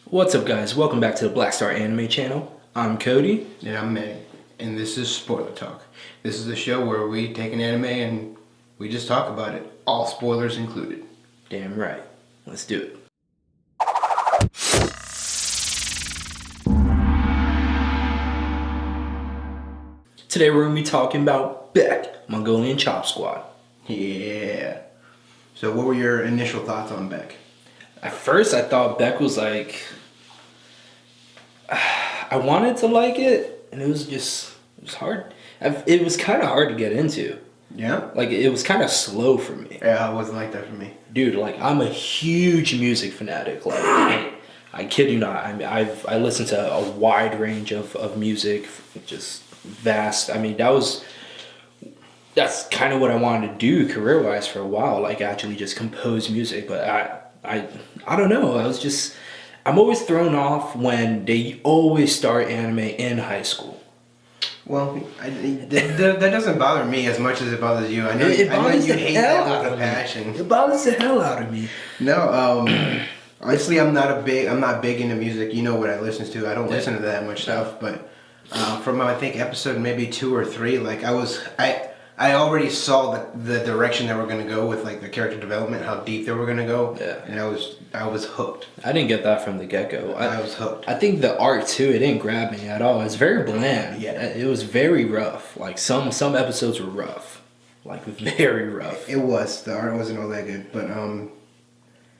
What's up, guys? Welcome back to the Black Star Anime channel. I'm Cody. And I'm Meg. And this is Spoiler Talk. This is the show where we take an anime and we just talk about it. All spoilers included. Damn right. Let's do it. Today we're going to be talking about Beck, Mongolian Chop Squad. Yeah. So what were your initial thoughts on Beck? At first I thought Beck was like... I wanted to like it, and it was hard. It was kind of hard to get into. Yeah? Like, it was kind of slow for me. Yeah, it wasn't like that for me. Dude, like, I'm a huge music fanatic. Like, I kid you not. I mean, I listen to a wide range of music, just vast. I mean, that's kind of what I wanted to do career-wise for a while. Like, actually just compose music. But I don't know. I'm always thrown off when they always start anime in high school. Well, that doesn't bother me as much as it bothers you. I know you hate that with a passion. It bothers the hell out of me. No, honestly, I'm not big into music. You know what I listen to. I don't listen to that much stuff. But from I think episode maybe 2 or 3, like I already saw the direction that we're gonna go with like the character development, how deep they were gonna go. Yeah. And I was hooked. I didn't get that from the get-go. I was hooked. I think the art too, it didn't grab me at all. It's very bland. Yeah. It was very rough. Like some episodes were rough. Like very rough. It was. The art wasn't all that good. But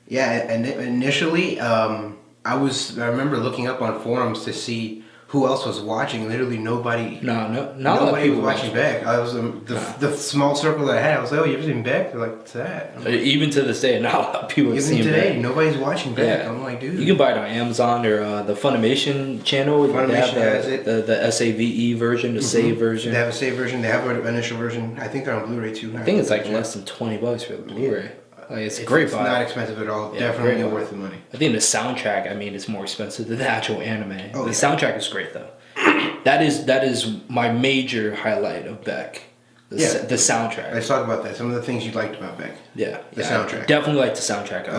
yeah, and initially I remember looking up on forums to see who else was watching. Literally nobody. Nobody was watching Beck. I was the small circle that I had. I was like, "Oh, you ever seen Beck?" They're like, "What's that?" Like, even to this day, not a lot of people have seen today, Beck. nobody's watching Beck. Yeah. I'm like, dude. You can buy it on Amazon or the Funimation channel. Funimation has it. The SAVE version, the save version. They have a save version. They have an initial version. I think they're on Blu-ray too. I think it's like less than $20 for the Blu-ray. Like, it's a great buy. It's not expensive at all. Yeah, Definitely worth the money. I think the soundtrack, I mean, it's more expensive than the actual anime. Oh, the yeah. soundtrack is great though. That is my major highlight of Beck. The soundtrack. Let's talk about that. Some of the things you liked about Beck. Yeah. The soundtrack. I definitely like the soundtrack.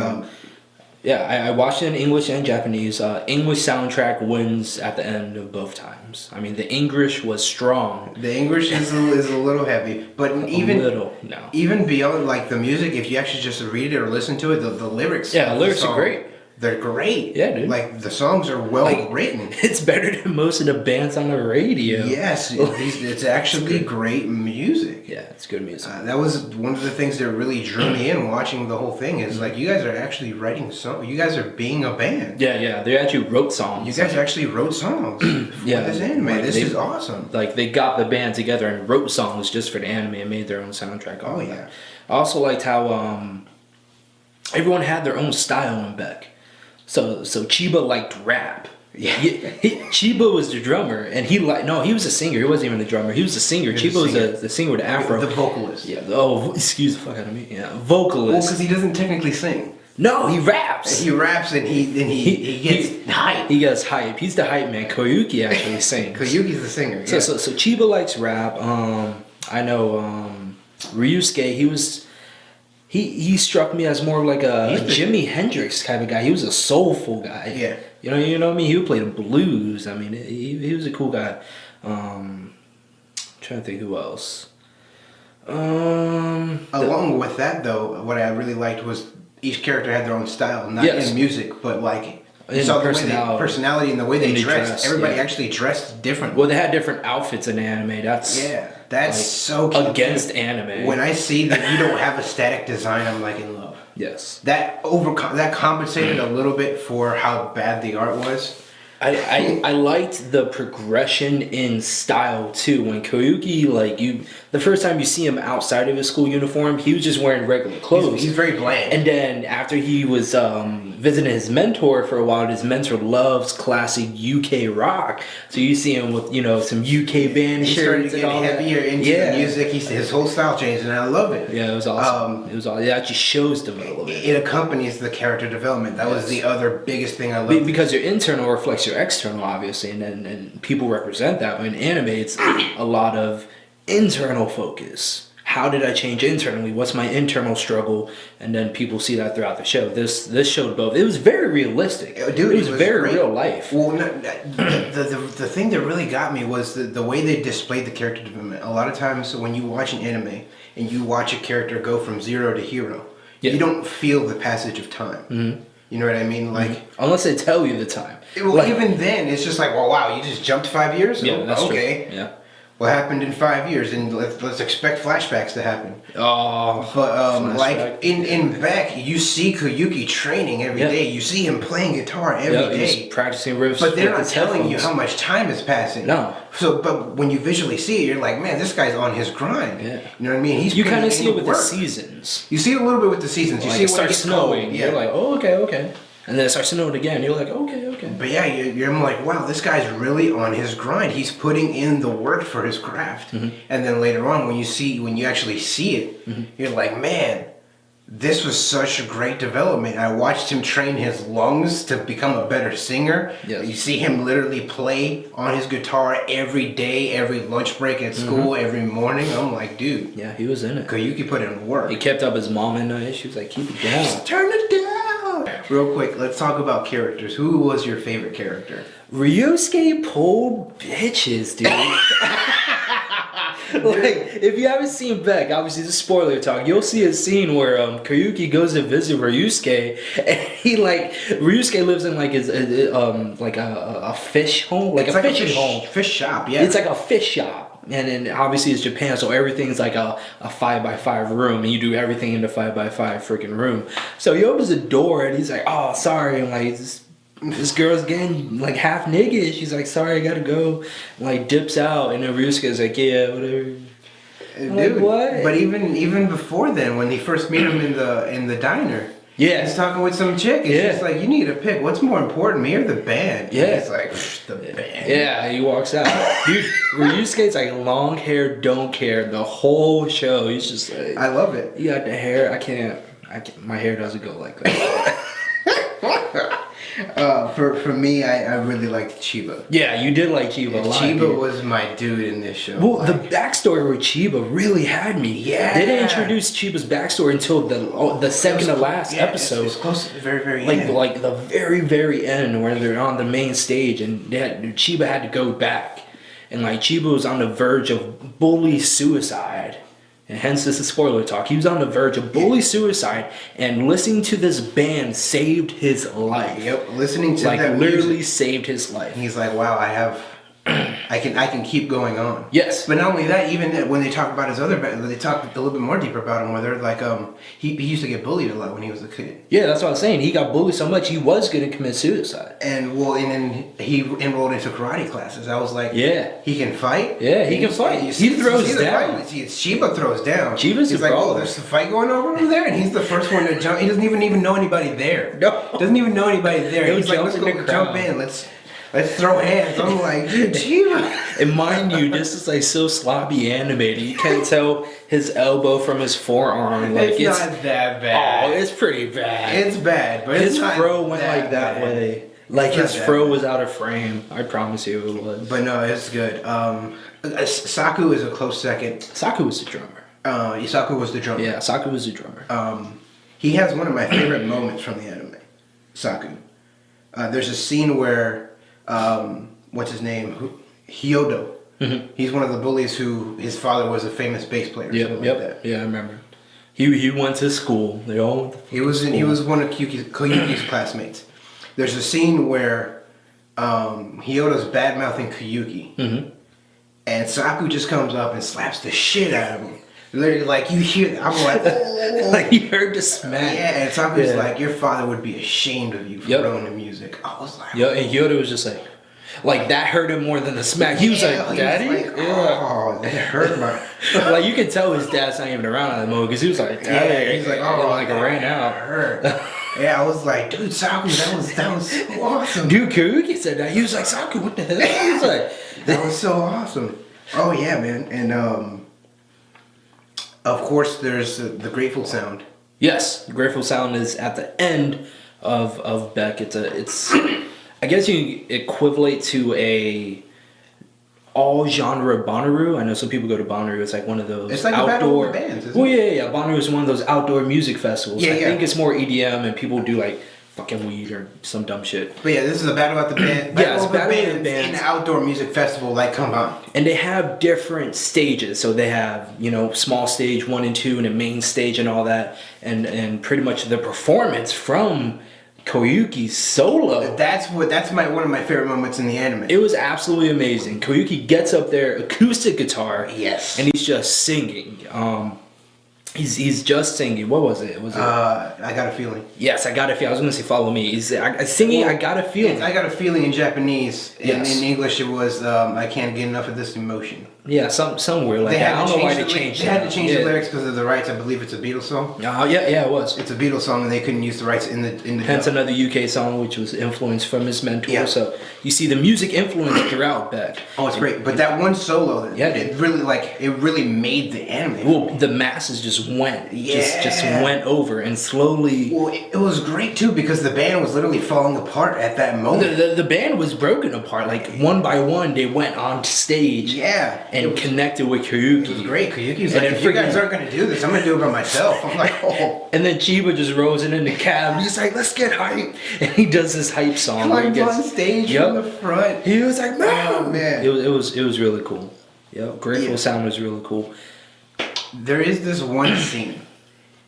I watched it in English and Japanese. English soundtrack wins at the end of both times. I mean, the English was strong. The English is a little heavy, but even beyond like the music, if you actually just read it or listen to it, the lyrics. Yeah, the lyrics are great. They're great. Yeah, dude. Like the songs are well written. It's better than most of the bands on the radio. Yes, it's actually great music. Yeah, it's good music. That was one of the things that really drew me in watching the whole thing. Is like you guys are actually writing songs. You guys are being a band. Yeah, they actually wrote songs. You guys actually wrote songs for this anime. Like this is awesome. Like they got the band together and wrote songs just for the anime and made their own soundtrack. Oh yeah. I also liked how everyone had their own style in Beck. So Chiba liked rap. Yeah. Chiba was the drummer, and he was a singer. He wasn't even the drummer. He was the singer. Chiba was the singer with the afro. The vocalist. Yeah. Oh, excuse the fuck out of me. Yeah, vocalist. Well, because he doesn't technically sing. No, he raps. He raps and he gets hype. He gets hype. He's the hype man. Koyuki actually sings. Koyuki's the singer. Yeah. So Chiba likes rap. I know Ryusuke. He struck me as more like a Jimi Hendrix kind of guy. He was a soulful guy. Yeah. You know what I mean? He would play the blues. I mean, he was a cool guy. Trying to think who else. Along with that, though, what I really liked was each character had their own style, not in music, but like in saw personality and the way they dressed. Everybody actually dressed differently. Well, they had different outfits in anime. That's like, so cute. Against anime. When I see that you don't have a static design, I'm like in love. Yes. That compensated a little bit for how bad the art was. I liked the progression in style too. When Koyuki, the first time you see him outside of his school uniform, he was just wearing regular clothes. He's very bland. And then after he was visiting his mentor for a while, his mentor loves classic UK rock. So you see him with some UK band shirts and all that. Heavier into the music. His whole style changed, and I love it. Yeah, it was awesome. It actually shows development. It accompanies the character development. That was the other biggest thing I loved. Because your internal reflects your external, obviously, and people represent that. In anime, it's a lot of internal focus. how did I change internally? What's my internal struggle? And then people see that throughout the show. This showed both. It was very realistic. Dude, it was very great. Real life. Well, the thing that really got me was the way they displayed the character development. A lot of times when you watch an anime and you watch a character go from zero to hero, you don't feel the passage of time. Mm-hmm. You know what I mean? Like, unless they tell you the time. Well, like, even then, it's just like, well, wow, you just jumped 5 years? Yeah, that's okay. True. Yeah. What happened in 5 years? And let's expect flashbacks to happen. Oh. But like in Beck, you see Koyuki training every day. You see him playing guitar every day. He's practicing riffs. But they're not telling you how much time is passing. No. So, but when you visually see it, you're like, man, this guy's on his grind. Yeah. You know what I mean? You kind of see it with the seasons. You see it a little bit with the seasons. You like see it starts snowing. Yeah. You're like, oh, okay. And then it starts snowing again. You're like, okay. But yeah, you're like, wow, this guy's really on his grind. He's putting in the work for his craft. Mm-hmm. And then later on, when you actually see it, you're like, man, this was such a great development. I watched him train his lungs to become a better singer. Yes. You see him literally play on his guitar every day, every lunch break at school, every morning. I'm like, dude. Yeah, he was in it. Koyuki put in work. He kept up his mom at night. She was like, keep it down. Turn it down. Real quick, let's talk about characters. Who was your favorite character? Ryusuke pulled bitches, dude. Like, if you haven't seen Beck, obviously this is spoiler talk, you'll see a scene where Koyuki goes to visit Ryusuke, and Ryusuke lives in like his like a fish home, like a fishing home, fish shop. Yeah, it's like a fish shop. And then obviously it's Japan, so everything's like a 5x5 room, and you do everything in the 5x5 freaking room. So he opens the door and he's like, "Oh, sorry," and like this girl's getting like half naked. She's like, "Sorry, I gotta go," and like dips out, and then Ryusuke's like, "Yeah, whatever." Dude, like, what? But even before then, when they first meet him in the diner. Yeah. He's talking with some chick, and she's like, you need to pick what's more important, me or the band? Yeah. And he's like, the band. Yeah, he walks out. Dude, Ryusuke's like long hair, don't care, the whole show. He's just like, I love it. You got the hair, I can't, my hair doesn't go like that. For me, I really liked Chiba. Yeah, you did like Chiba a lot. Chiba was my dude in this show. Well, the backstory with Chiba really had me. Yeah. They didn't introduce Chiba's backstory until the second to last episode. It's close to the very, very end. Like the very, very end where they're on the main stage and Chiba had to go back. And like Chiba was on the verge of bully suicide. And hence this is spoiler talk. He was on the verge of bully suicide, and listening to this band saved his life. Yep, listening to like that literally music saved his life. And he's like, wow, I can keep going on. Yes. But not only that, even when they talk about his other band, they talk a little bit more deeper about him, where they're like, he used to get bullied a lot when he was a kid. Yeah, that's what I was saying. He got bullied so much he was going to commit suicide. And then he enrolled into karate classes. I was like, yeah, he can fight. Yeah, he can fight. He throws down. Shiba throws down. He's like, oh, there's a fight going on over there, and he's the first one to jump. He doesn't even know anybody there. No, doesn't even know anybody there. He's like, let's go jump in. Let's throw hands. I'm like, dude, Chiba. And mind you, this is like so sloppy animated. You can't tell his elbow from his forearm. Like it's not that bad. Oh, it's pretty bad. It's bad, but his fro went like that bad. way. Like his fro was out of frame. I promise you it was. But no, it's good. Saku is a close second. Saku was the drummer. Saku was the drummer. Yeah, Saku was the drummer. He has one of my favorite moments from the anime. Saku. There's a scene where what's his name? Hyodo. Mm-hmm. He's one of the bullies who his father was a famous bass player. Like that. Yeah, I remember. He went to school. They all. He was one of Koyuki's classmates. There's a scene where Hyodo's bad mouthing Koyuki, and Saku just comes up and slaps the shit out of him. Literally, like you hear, I'm like, oh. Like you heard the smack. Yeah, and Saku's like, your father would be ashamed of you for growing the music. I was like, yeah, and Yoda was just like that hurt him more than the smack. He was like, Daddy? Was like, oh, that hurt my. Like you could tell his dad's not even around at the moment because he was like, Daddy. Yeah, he's like, oh, like it ran out. Hurt. Yeah, I was like, dude, Saku, that was so awesome. Dude, Koyuki said that. He was like, Saku, what the hell? He was like, that was so awesome. Oh yeah, man, and of course, there's the Grateful Sound. Yes, the Grateful Sound is at the end of Beck. It's I guess you equivalent to a all genre Bonnaroo. I know some people go to Bonnaroo. It's like one of those It's like outdoor, a battle of bands, isn't it? Yeah. Bonnaroo is one of those outdoor music festivals. Yeah, I think it's more EDM and people do like fucking weed or some dumb shit. But yeah, this is a battle at the band. Yeah, it's battle at the bands in an outdoor music festival. Like, come on. And they have different stages. So they have, you know, small stage 1 and 2 and a main stage and all that. And pretty much the performance from Koyuki's solo. That's one of my favorite moments in the anime. It was absolutely amazing. Koyuki gets up there, acoustic guitar. Yes. And he's just singing. He's just singing. What was it? I Got a Feeling. Yes, I Got a Feeling. I was going to say Follow Me. He's singing I Got a Feeling. I Got a Feeling in Japanese. Yes. In English it was I Can't Get Enough of This Emotion. Yeah, somewhere like that. I don't know why they changed it. They had to change the lyrics because of the rights. I believe it's a Beatles song. Yeah, it was. It's a Beatles song and they couldn't use the rights in the Hence dub. another UK song which was influenced from his mentor. Yeah. So you see the music influence throughout Beck. Oh, it's great. But that one solo, Yeah, it really made the anime. Well, the masses just went. Just went over and slowly. Well, it was great too because the band was literally falling apart at that moment. The band was broken apart. Like one by one, they went on stage. Yeah. And connected with Koyuki. It was great. Koyuki's like, if you guys aren't going to do this, I'm going to do it by myself. I'm like, oh. And then Chiba just rolls in the cab. He's like, let's get hype. And he does this hype song. Climbs on stage from the front. He was like, man. Oh, man. It was really cool. Yep. Grateful Sound was really cool. There is this one scene.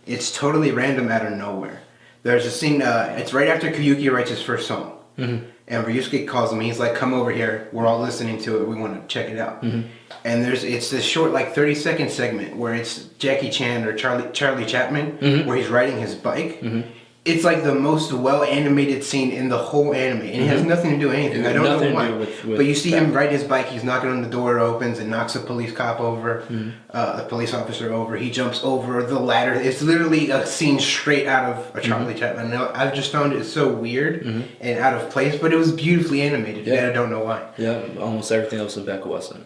It's totally random out of nowhere. There's a scene, it's right after Koyuki writes his first song. Mm-hmm. And Ryusuke calls him. He's like, come over here. We're all listening to it. We want to check it out. Mm-hmm. And it's this short, like 30-second segment where it's Jackie Chan or Charlie Chaplin, Mm-hmm. where he's riding his bike. Mm-hmm. It's like the most well-animated scene in the whole anime. And it has nothing to do with anything. I don't know why. But you see him ride his bike. He's knocking on the door, opens, and knocks a police cop over, a police officer over. He jumps over the ladder. It's literally a scene straight out of a Charlie Chaplin. Now, I just found it so weird and out of place, but it was beautifully animated. Yeah. And I don't know why. Yeah, almost everything else in Beck wasn't.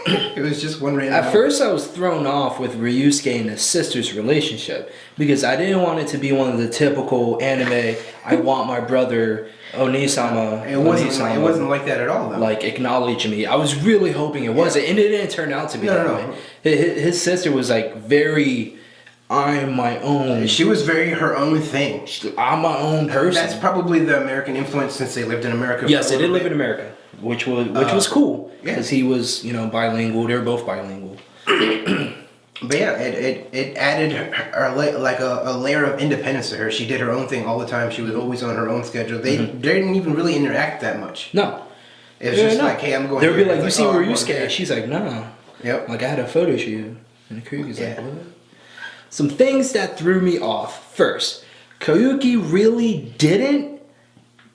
It was just one random. At first, I was thrown off with Ryusuke and his sister's relationship because I didn't want it to be one of the typical anime. I want my brother Onisama. It wasn't like that at all, though. Like acknowledge me. I was really hoping it wasn't, and it didn't turn out to be that way. His sister was like very. I'm my own. She was very her own thing. I'm my own person. That's probably the American influence since they lived in America. Yes, they did live in America, which was cool because he was bilingual. They were both bilingual. But yeah, it added a layer of independence to her. She did her own thing all the time. She was always on her own schedule. They didn't even really interact that much. No, it was just like, hey, I'm going. They'd be like, you see Ryusuke? She's like, no. Yep. Like I had a photo shoot, and the Koyuki's like, what? Some things that threw me off. First, Koyuki really didn't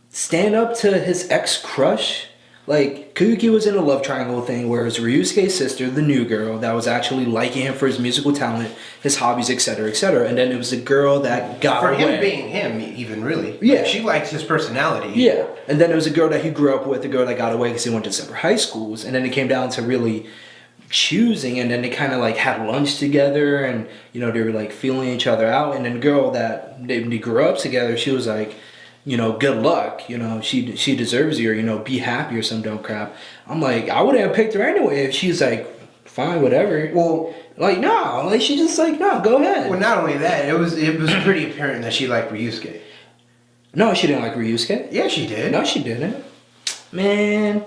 stand up to his ex-crush. Like, Koyuki was in a love triangle thing, whereas Ryusuke's sister, the new girl, that was actually liking him for his musical talent, his hobbies, etc., etc. And then it was the girl that got away. For him being him, even, really. Yeah. She liked his personality. Yeah. And then it was a girl that he grew up with, the girl that got away because he went to separate high schools. And then it came down to really choosing, and then they kind of like had lunch together, and they were like feeling each other out. And then the girl that they grew up together, she was like, good luck, she deserves you, or be happy or some dumb crap. I'm like, I wouldn't have picked her anyway if she's like, fine, whatever. Well, like, no, like she just like, no, go ahead. Well, not only that, it was pretty apparent that she liked Ryusuke. No, she didn't like Ryusuke. Yeah, she did. No, she didn't. Man,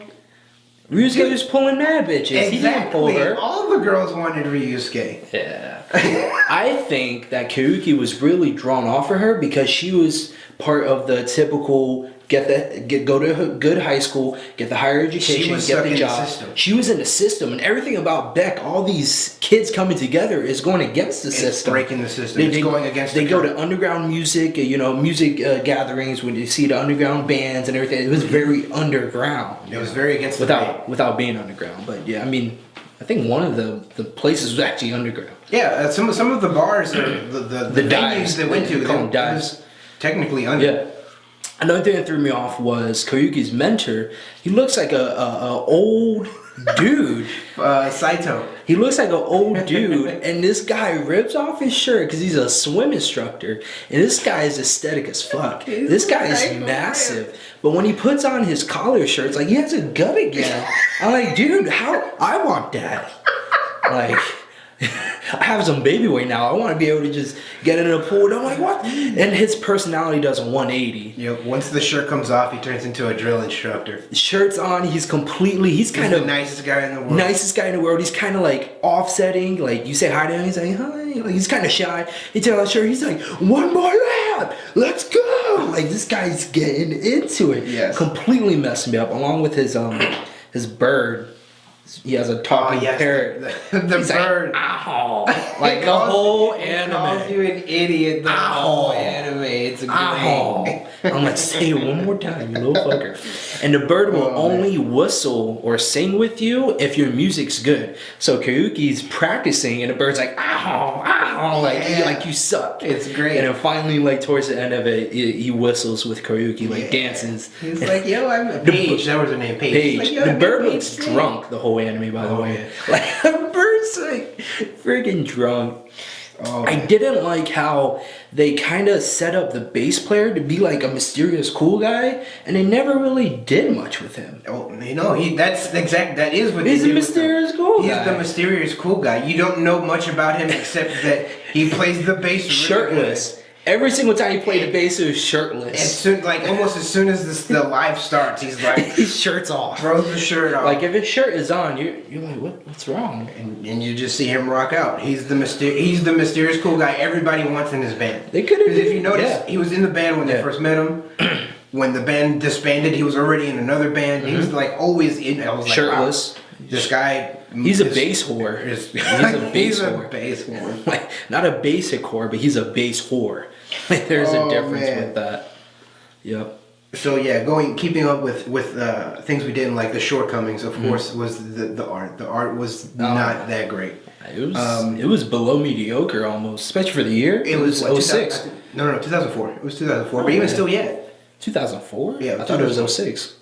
Ryusuke was pulling mad bitches. Exactly. He didn't pull her. All the girls wanted Ryusuke. Yeah. I think that Koyuki was really drawn off for her because she was part of the typical go to a good high school, get the higher education, get the job. She was in the system, and everything about Beck, all these kids coming together is going against the system. Breaking the system. It's going against They go to underground music, music gatherings when you see the underground bands and everything. It was very underground. It was very against without being underground. But yeah, I mean, I think one of the places was actually underground. Yeah, some of the bars, the venues they went to, dives. technically under. Yeah. Another thing that threw me off was Koyuki's mentor. He looks like a old dude. Saito. He looks like an old dude, and this guy rips off his shirt because he's a swim instructor, and this guy is aesthetic as fuck. This guy is massive, but when he puts on his collar shirt, it's like he has a gut again. I'm like, dude, how? I want that. Like, I have some baby weight now. I want to be able to just get in a pool. And I'm like, what? And his personality does a 180. Yep. Once the shirt comes off, he turns into a drill instructor. Shirt's on. He's kind of the nicest guy in the world. Nicest guy in the world. He's kind of like offsetting. Like you say hi to him, he's like hi. Like he's kind of shy. He tells the shirt. He's like, one more lap. Let's go. Like this guy's getting into it. Yes. Completely messed me up. Along with his bird. He has a talking parrot. The bird. Like, ow. Like the whole anime. Calls you an idiot. The whole anime. It's great. I'm like, say it one more time, you little fucker. And the bird will only whistle or sing with you if your music's good. So Koyuki's practicing, and the bird's like, ow, ow, like you suck. It's great. And then finally, like towards the end of it, he whistles with Koyuki, like dances. He's like, yo, I'm Paige. That was her name, Paige. Like, yo, the bird looks drunk the whole anime, by the way. Yeah. Like the bird's like freaking drunk. I didn't like how they kind of set up the bass player to be like a mysterious cool guy, and they never really did much with him. Oh, you know, that is what He's a mysterious cool guy. He's the mysterious cool guy. You don't know much about him except that he plays the bass really shirtless. Good. Every single time he played the bass, he was shirtless. Almost as soon as the live starts, he's like, his shirt's off. Throws the shirt off. Like if his shirt is on, you're like, what's wrong? And you just see him rock out. He's the mysterious cool guy everybody wants in his band. They could have. Because if you notice, he was in the band when they first met him. When the band disbanded, he was already in another band. He was like always in. I was like, shirtless. Wow, this guy. He's a bass whore. He's a bass whore. Like not a basic whore, but he's a bass whore. Like there's a difference with that. Yep. So yeah, keeping up with things we didn't like. The shortcomings, of course, was the art. The art was not that great. It was below mediocre almost, especially for the year. It was 06. No, 2004. It was 2004. But even still yet. 2004? Yeah, I thought it was 06.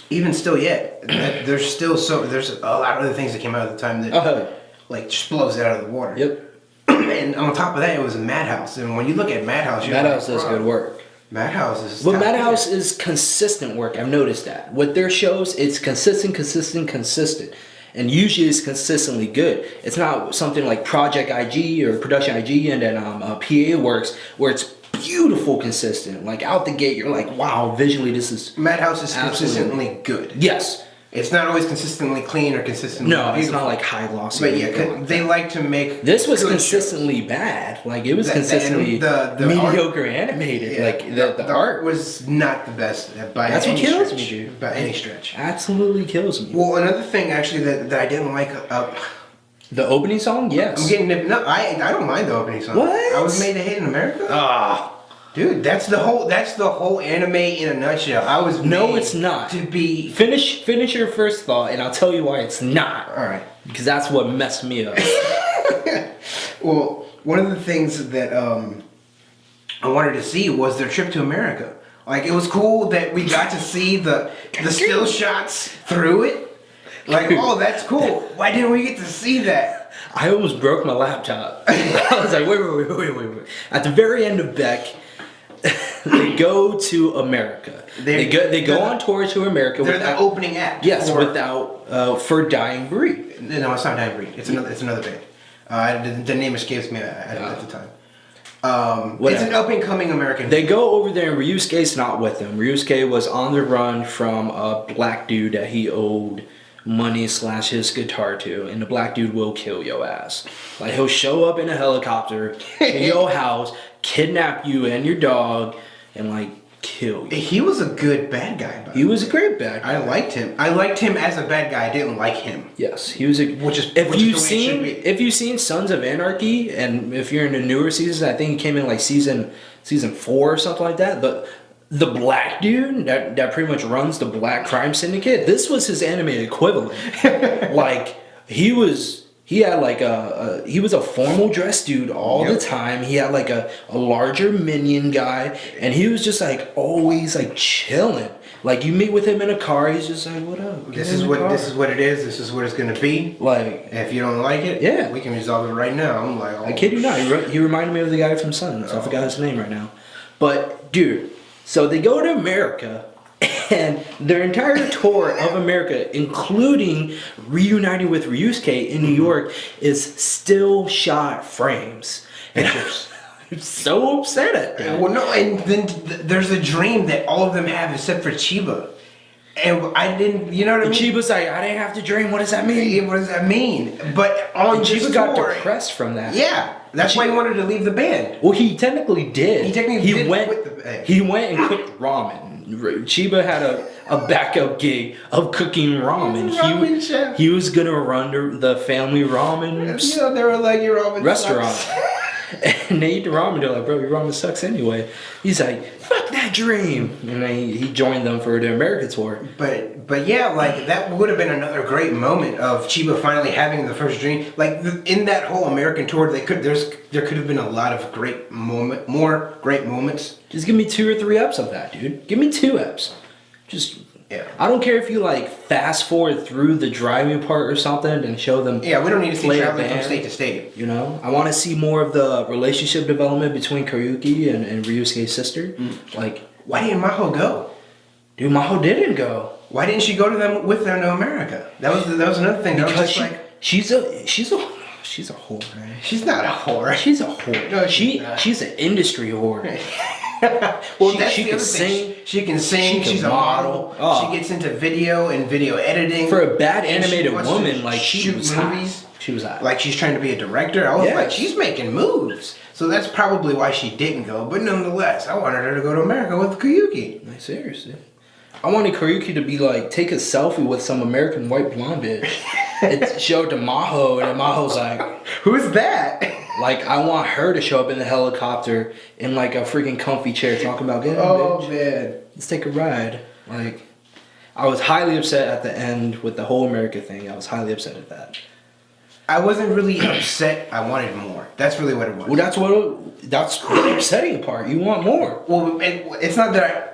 Even still yet, there's a lot of other things that came out at the time that like just blows it out of the water. Yep. And on top of that, it was a Madhouse. And when you look at Madhouse, Madhouse does good work. Madhouse is. But Madhouse is consistent work. I've noticed that with their shows, it's consistent. And usually it's consistently good. It's not something like Project IG or Production IG and then PA Works where it's beautiful consistent. Like out the gate, you're like, wow, visually this is Madhouse is consistently good. Yes. It's not always consistently clean or consistently beautiful. It's not like high glossy. But yeah, they like to make. This was consistently bad. Like it was consistently mediocre animated. Yeah, like the art was not the best by That's any what kills stretch. me, dude. By any stretch. Absolutely kills me. Well, another thing actually that I didn't like. The opening song, yes. I'm getting no. I don't mind the opening song. What? I Was Made to Hate in America. Dude, that's the whole anime in a nutshell. I was it's not to be finish your first thought, and I'll tell you why it's not. All right, because that's what messed me up. Well, one of the things that I wanted to see was their trip to America. Like it was cool that we got to see the still shots through it. Like, oh, that's cool. Why didn't we get to see that? I almost broke my laptop. I was like, wait. At the very end of Beck. They go to America. They go on tour to America. They're the opening act. Yes, for Dying Breed. No, it's not Dying Breed. It's another band. The name escapes me at the time. It's an up and coming American. They go over there, and Ryusuke's not with them. Ryusuke was on the run from a black dude that he owed money / his guitar to, and the black dude will kill your ass. Like he'll show up in a helicopter to your house, kidnap you and your dog, and like kill you. He was a good bad guy. He was a great bad guy. I liked him. I liked him as a bad guy. I didn't like him. Yes, he was. If you've seen Sons of Anarchy, and if you're in the newer seasons, I think he came in like season 4 or something like that. The black dude that pretty much runs the black crime syndicate. This was his anime equivalent. Like he was He had like he was a formal dress dude all the time. He had like a larger minion guy, and he was just like always like chilling. Like you meet with him in a car, he's just like, "What up? This is what it is. This is what it's gonna be. Like, if you don't like it, yeah, we can resolve it right now." I'm like, I kid you not. He reminded me of the guy from Sons. I forgot his name right now, but dude. So they go to America. And their entire tour of America, including reuniting with Ryusuke in New York, is still shot frames. And I'm so upset at that. Well, no, and then there's a dream that all of them have except for Chiba. And I didn't, you know what I mean? Chiba's like, I didn't have to dream. What does that mean? What does that mean? But on Chiba got depressed from that. Yeah. That's why he wanted to leave the band. Well, he technically did. He went quit the band. He went and cooked ramen. Chiba had a backup gig of cooking ramen. Ramen chef. He was gonna run the family ramen they were like, your ramen restaurant. sucks. And they eat the ramen. They're like, bro, your ramen sucks anyway. He's like, fuck that dream. And then he joined them for the America tour. But yeah, like that would have been another great moment of Chiba finally having the first dream. Like in that whole American tour, there could have been a lot of more great moments. Just give me 2 or 3 eps of that, dude. Give me 2 eps. Just. Yeah. I don't care if you like fast forward through the driving part or something and show them. Yeah, we don't need to see traveling from state to state. You know, I want to see more of the relationship development between Karyuki and Ryusuke's sister. Like, why didn't Maho go? Dude, Maho didn't go. Why didn't she go to them with them to America? That was another thing. Because she's a whore, man. She's not a whore. She's a whore. No, she's an industry whore. Well, she can sing. She can sing. She's a model. Oh. She gets into video and video editing. For a bad animated woman, like she was movies. Hot. She was hot. Like she's trying to be a director. I was like, she's making moves. So that's probably why she didn't go. But nonetheless, I wanted her to go to America with Karyuki. Like, seriously. I wanted Karyuki to be like, take a selfie with some American white blonde bitch. and show it to Maho, and then Maho's like, who's that? Like, I want her to show up in the helicopter in like a freaking comfy chair talking about getting bitch. Man. Let's take a ride. Like, I was highly upset at the end with the whole America thing. I was highly upset at that. I wasn't really upset. I wanted more. That's really what it was. Well, that's the upsetting part. You want more. Well, it's not that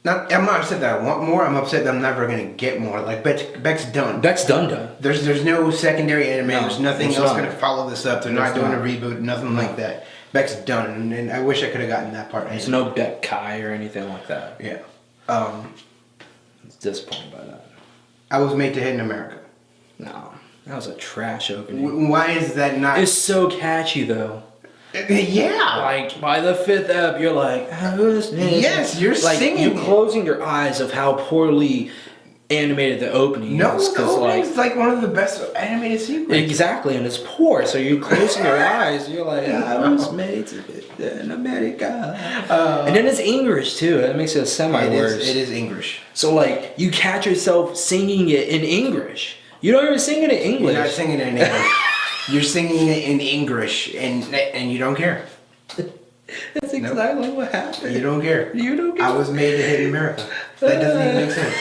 I'm not upset that I want more. I'm upset that I'm never gonna get more. Like Beck's done. Beck's done. There's no secondary anime. No, there's nothing else gonna follow this up. They're not doing a reboot. Nothing like that. Beck's done, and I wish I could have gotten that part. There's no Beck Kai or anything like that. Yeah. It's disappointed by that. I was made to hit in America. No, that was a trash opening. Why is that not? It's so catchy though. Yeah. Like, by the 5th ep, you're like, yes, you're like, singing. You're closing your eyes of how poorly animated the opening is. The opening's like one of the best animated sequences. Exactly, and it's poor, so you're closing your eyes, you're like, I was made to be in America. And then it's English, too. That makes it semi-worse. It is English. So, like, you catch yourself singing it in English. You don't even sing it in English. You're not singing it in English. You're singing it in English, and you don't care. That's exactly what happened. You don't care. You don't care. I was made to hit in America. That doesn't even make sense.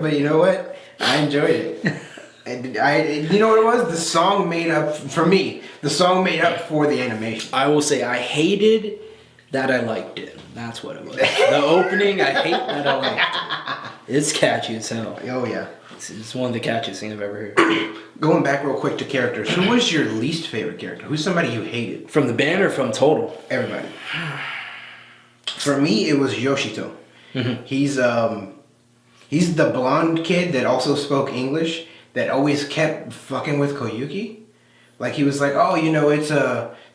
But you know what? I enjoyed it. And you know what it was? The song made up, for me, the song made up for the animation. I will say I hated that I liked it. That's what it was. The opening, I hate that I liked it. It's catchy as hell. Oh, yeah. It's one of the catchiest things I've ever heard. Going back real quick to characters, who was your least favorite character? Who's somebody you hated? From the band or from total? Everybody. For me, it was Yoshito. Mm-hmm. He's the blonde kid that also spoke English that always kept fucking with Koyuki. Like, he was like, oh, you know, this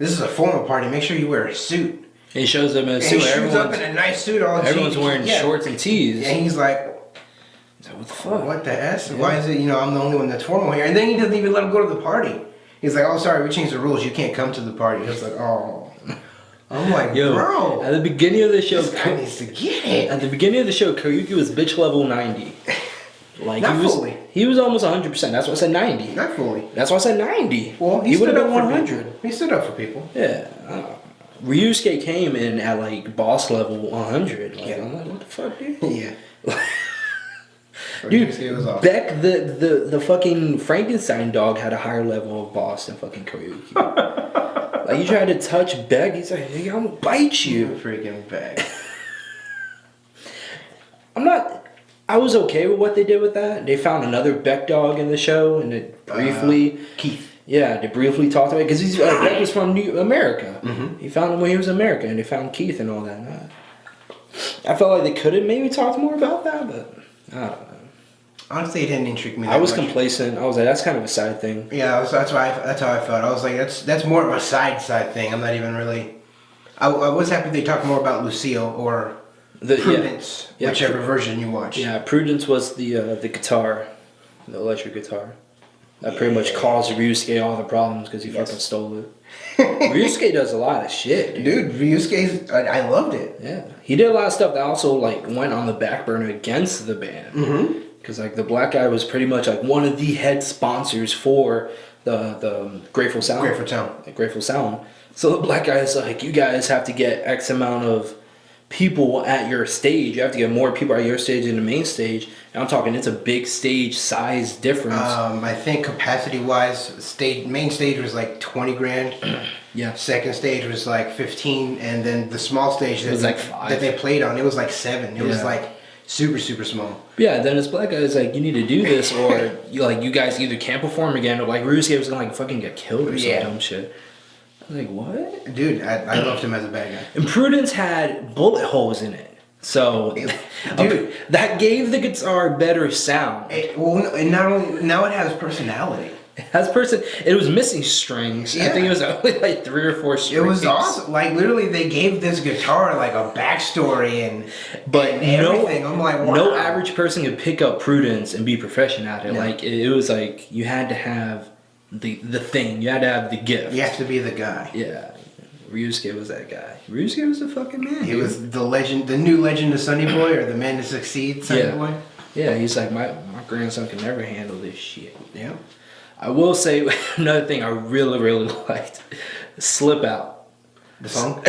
is a formal party. Make sure you wear a suit. He shows up in a suit. He shows up in a nice suit. Everyone's wearing shorts and tees. And he's like, what the fuck? What the S? Yeah. Why is it, I'm the only one that's formal here? And then he doesn't even let him go to the party. He's like, oh, sorry, we changed the rules. You can't come to the party. He's like, oh. I'm like, yo, bro. At the beginning of the show, this guy needs to get it. At the beginning of the show, Koyuki was bitch level 90. Like, not fully. He was almost 100%. That's why I said 90. Not fully. That's why I said 90. Well, he would have been 100. He stood up for people. Yeah. Ryusuke came in at, like, boss level 100. Like, yeah. I'm like, what the fuck, dude? Yeah. Dude, Ryusuke was awesome. Beck, the fucking Frankenstein dog had a higher level of boss than fucking Koyuki. Like, you try to touch Beck, he's like, nigga, I'm gonna bite you. Freaking Beck. I was okay with what they did with that. They found another Beck dog in the show, and it briefly... Keith. Yeah, they briefly talked about it, because Beck was from America. Mm-hmm. He found him when he was in America, and they found Keith and all that. I felt like they could have maybe talked more about that, but I don't know. Honestly, it didn't intrigue me that I was much. complacent. I was like, that's kind of a side thing. Yeah, that's how I felt. I was like, that's more of a side thing. I'm not even really... I was happy they talked more about Lucille or Prudence, whichever version you watch. Yeah, Prudence was the guitar, the electric guitar. That pretty much caused Ryusuke all the problems because he fucking stole it. Ryusuke does a lot of shit, dude. Ryusuke's, I loved it. Yeah, he did a lot of stuff that also like went on the back burner against the band. Mm-hmm. Because like the black guy was pretty much like one of the head sponsors for the Grateful Sound. Grateful Sound. So the black guy is like, you guys have to get X amount of people at your stage. You have to get more people at your stage than the main stage. And I'm talking, it's a big stage size difference. I think capacity wise, main stage was like 20 grand. Yeah. Second stage was like 15, and then the small stage was like 5. that they played on, it was like 7. It was like super small. Yeah, then this black guy is like, you need to do this, or you guys either can't perform again, or like Ryusuke was gonna like fucking get killed or some dumb shit. I was like, what? Dude, I loved him as a bad guy. And Prudence had bullet holes in it, so dude, that gave the guitar better sound. And not only now it has personality. It was missing strings. Yeah. I think it was only like 3 or 4 strings. It was awesome. Like literally, they gave this guitar like a backstory and everything. I'm like, wow. No average person could pick up Prudence and be proficient at it. No. Like it was like you had to have the thing. You had to have the gift. You have to be the guy. Yeah. Ryusuke was that guy. Ryusuke was the fucking man. He was the legend, the new legend of Sonny Boy, or the man to succeed, Sonny Boy. Yeah, he's like, my grandson can never handle this shit. Yeah. I will say another thing I really, really liked. Slip Out. The song?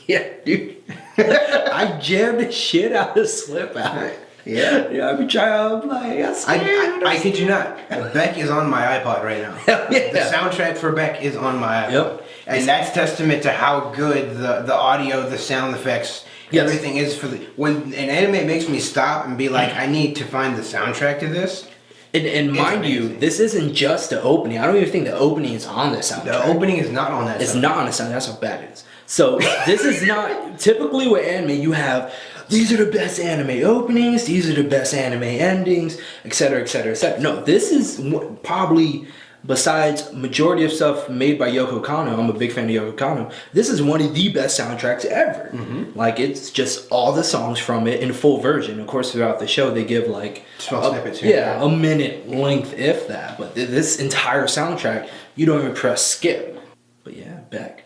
Yeah, dude. I jammed the shit out of Slip Out. Yeah. Yeah, I've been trying, I'm like, I kid you not. Beck is on my iPod right now. Yeah. The soundtrack for Beck is on my iPod. Yep. And that's testament to how good the audio, the sound effects, everything is for when an anime makes me stop and be like, I need to find the soundtrack to this. And mind you, this isn't just the opening. I don't even think the opening is on the soundtrack. The opening is not on that. It's not on the soundtrack. That's how bad it is. So this is not typically with anime. You have these are the best anime openings. These are the best anime endings, etc., etc., etc. No, this is probably, besides majority of stuff made by Yoko Kanno, I'm a big fan of Yoko Kanno, this is one of the best soundtracks ever. Mm-hmm. Like, it's just all the songs from it in full version. Of course, throughout the show, they give like small snippets here. Yeah, a minute length, if that. But this entire soundtrack, you don't even press skip. But yeah, Beck.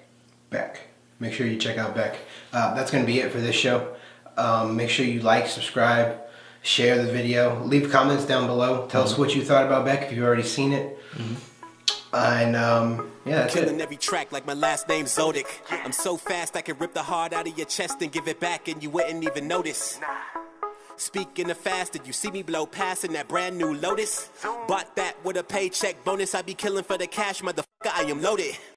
Make sure you check out Beck. That's going to be it for this show. Make sure you like, subscribe, share the video, leave comments down below. Tell us what you thought about Beck if you've already seen it. Mm-hmm. And yeah, that's Killing it. every track like my last name's Zodic. I'm so fast I can rip the heart out of your chest and give it back and you wouldn't even notice. Speaking of fast, did you see me blow past in that brand new Lotus? Bought that with a paycheck bonus. I be killing for the cash, motherfucker, I am loaded.